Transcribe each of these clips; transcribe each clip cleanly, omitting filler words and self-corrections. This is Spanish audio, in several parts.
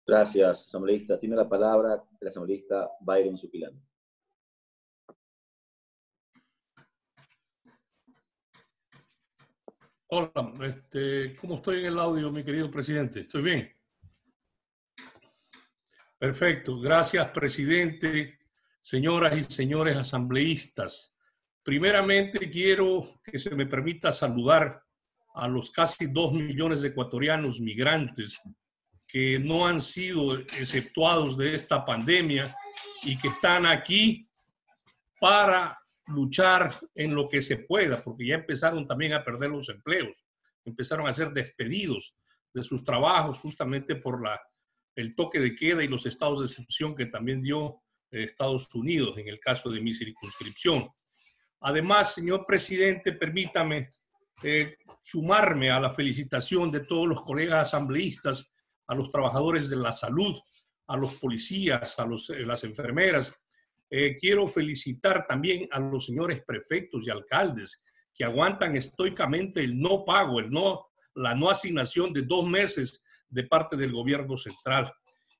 Gracias, asambleísta. Tiene la palabra el asambleísta Byron Zuquilano. Hola, ¿cómo estoy en el audio, mi querido presidente? ¿Estoy bien? Perfecto. Gracias, presidente, señoras y señores asambleístas. Primeramente, quiero que se me permita saludar a los casi 2 millones de ecuatorianos migrantes que no han sido exceptuados de esta pandemia y que están aquí para luchar en lo que se pueda, porque ya empezaron también a perder los empleos, empezaron a ser despedidos de sus trabajos justamente por el toque de queda y los estados de excepción que también dio Estados Unidos en el caso de mi circunscripción. Además, señor presidente, permítame sumarme a la felicitación de todos los colegas asambleístas, a los trabajadores de la salud, a los policías, a las enfermeras. Quiero felicitar también a los señores prefectos y alcaldes que aguantan estoicamente el no pago, la no asignación de 2 meses de parte del gobierno central.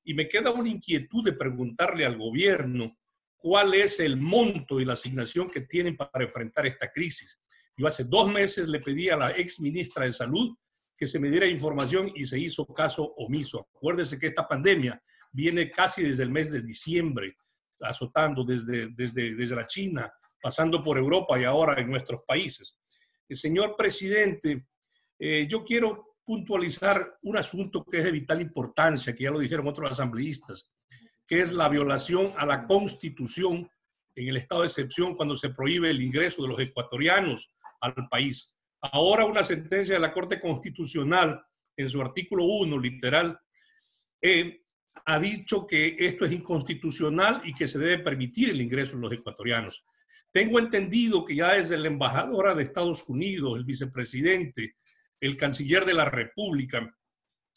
Y me queda una inquietud de preguntarle al gobierno cuál es el monto y la asignación que tienen para enfrentar esta crisis. Yo hace 2 meses le pedí a la ex ministra de Salud que se me diera información y se hizo caso omiso. Acuérdese que esta pandemia viene casi desde el mes de diciembre, azotando desde la China, pasando por Europa y ahora en nuestros países. Señor presidente, yo quiero puntualizar un asunto que es de vital importancia, que ya lo dijeron otros asambleístas, que es la violación a la Constitución en el estado de excepción cuando se prohíbe el ingreso de los ecuatorianos al país. Ahora una sentencia de la Corte Constitucional en su artículo 1, literal, ha dicho que esto es inconstitucional y que se debe permitir el ingreso de los ecuatorianos. Tengo entendido que ya desde la embajadora de Estados Unidos, el vicepresidente, el canciller de la República,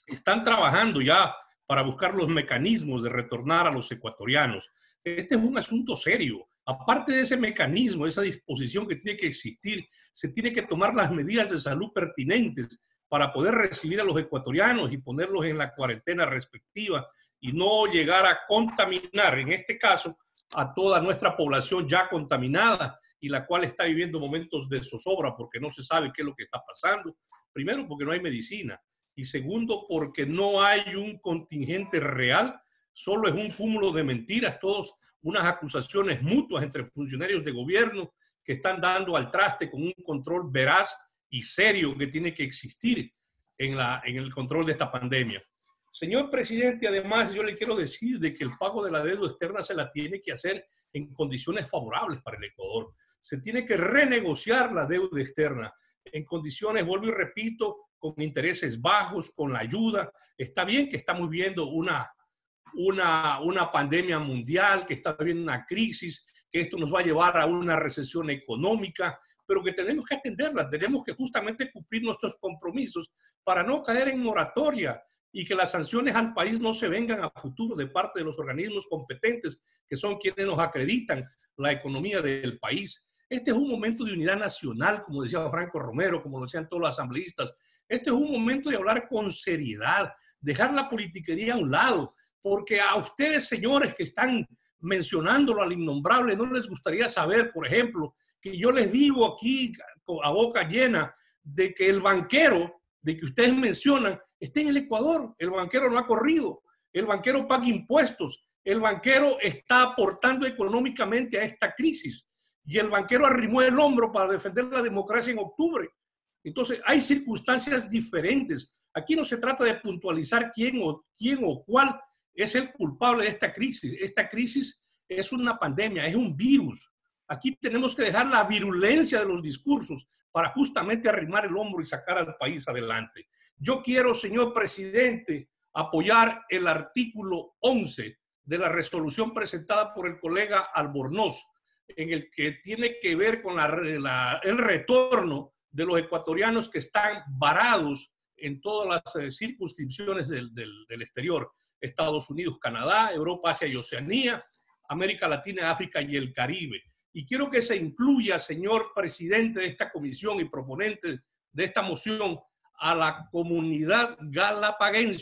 están trabajando ya para buscar los mecanismos de retornar a los ecuatorianos. Este es un asunto serio. Aparte de ese mecanismo, esa disposición que tiene que existir, se tiene que tomar las medidas de salud pertinentes para poder recibir a los ecuatorianos y ponerlos en la cuarentena respectiva y no llegar a contaminar, en este caso, a toda nuestra población ya contaminada y la cual está viviendo momentos de zozobra porque no se sabe qué es lo que está pasando. Primero, porque no hay medicina. Y segundo, porque no hay un contingente real, solo es un cúmulo de mentiras, todas unas acusaciones mutuas entre funcionarios de gobierno que están dando al traste con un control veraz y serio que tiene que existir en el control de esta pandemia. Señor presidente, además yo le quiero decir de que el pago de la deuda externa se la tiene que hacer en condiciones favorables para el Ecuador. Se tiene que renegociar la deuda externa en condiciones, vuelvo y repito, con intereses bajos, con la ayuda. Está bien que estamos viendo una pandemia mundial, que está viendo una crisis, que esto nos va a llevar a una recesión económica, pero que tenemos que atenderla, tenemos que justamente cumplir nuestros compromisos para no caer en moratoria y que las sanciones al país no se vengan a futuro de parte de los organismos competentes, que son quienes nos acreditan la economía del país. Este es un momento de unidad nacional, como decía Franco Romero, como lo decían todos los asambleístas. Este es un momento de hablar con seriedad, dejar la politiquería a un lado, porque a ustedes, señores, que están mencionándolo al innombrable, no les gustaría saber, por ejemplo, que yo les digo aquí a boca llena de que el banquero de que ustedes mencionan está en el Ecuador. El banquero no ha corrido, el banquero paga impuestos, el banquero está aportando económicamente a esta crisis y el banquero arrimó el hombro para defender la democracia en octubre. Entonces, hay circunstancias diferentes. Aquí no se trata de puntualizar quién o cuál es el culpable de esta crisis. Esta crisis es una pandemia, es un virus. Aquí tenemos que dejar la virulencia de los discursos para justamente arrimar el hombro y sacar al país adelante. Yo quiero, señor presidente, apoyar el artículo 11 de la resolución presentada por el colega Albornoz, en el que tiene que ver con el retorno de los ecuatorianos que están varados en todas las circunscripciones del exterior. Estados Unidos, Canadá, Europa, Asia y Oceanía, América Latina, África y el Caribe. Y quiero que se incluya, señor presidente de esta comisión y proponente de esta moción, a la comunidad galapagueña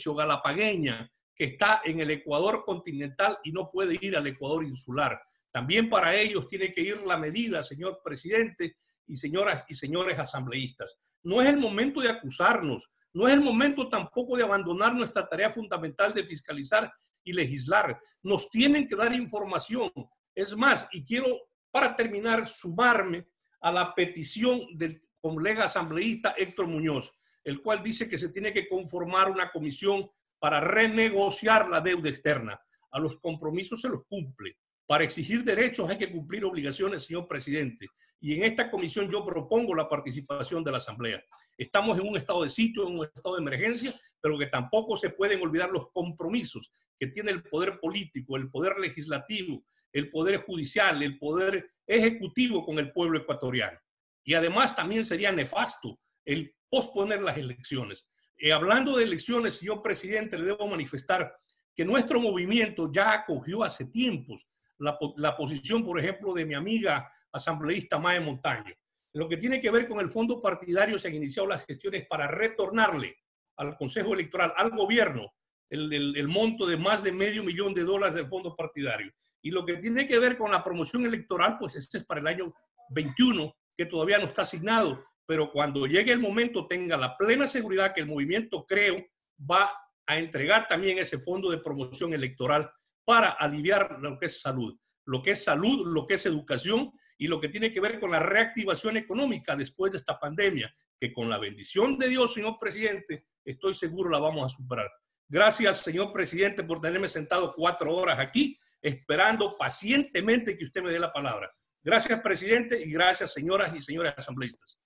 que está en el Ecuador continental y no puede ir al Ecuador insular. También para ellos tiene que ir la medida, señor presidente y señoras y señores asambleístas. No es el momento de acusarnos, no es el momento tampoco de abandonar nuestra tarea fundamental de fiscalizar y legislar. Nos tienen que dar información. Es más, y quiero para terminar sumarme a la petición del colega asambleísta Héctor Muñoz, el cual dice que se tiene que conformar una comisión para renegociar la deuda externa. A los compromisos se los cumple. Para exigir derechos hay que cumplir obligaciones, señor presidente. Y en esta comisión yo propongo la participación de la Asamblea. Estamos en un estado de sitio, en un estado de emergencia, pero que tampoco se pueden olvidar los compromisos que tiene el poder político, el poder legislativo, el poder judicial, el poder ejecutivo con el pueblo ecuatoriano. Y además también sería nefasto el posponer las elecciones. Hablando de elecciones, señor presidente, le debo manifestar que nuestro movimiento ya acogió hace tiempos la posición, por ejemplo, de mi amiga asambleísta Mae Montaño. En lo que tiene que ver con el fondo partidario, se han iniciado las gestiones para retornarle al Consejo Electoral, al gobierno, el monto de más de $500,000 del fondo partidario. Y lo que tiene que ver con la promoción electoral, pues este es para el año 21, que todavía no está asignado, pero cuando llegue el momento tenga la plena seguridad que el movimiento, creo, va a entregar también ese fondo de promoción electoral para aliviar lo que es salud, lo que es educación y lo que tiene que ver con la reactivación económica después de esta pandemia, que con la bendición de Dios, señor presidente, estoy seguro la vamos a superar. Gracias, señor presidente, por tenerme sentado 4 horas aquí, esperando pacientemente que usted me dé la palabra. Gracias, presidente, y gracias, señoras y señores asambleístas.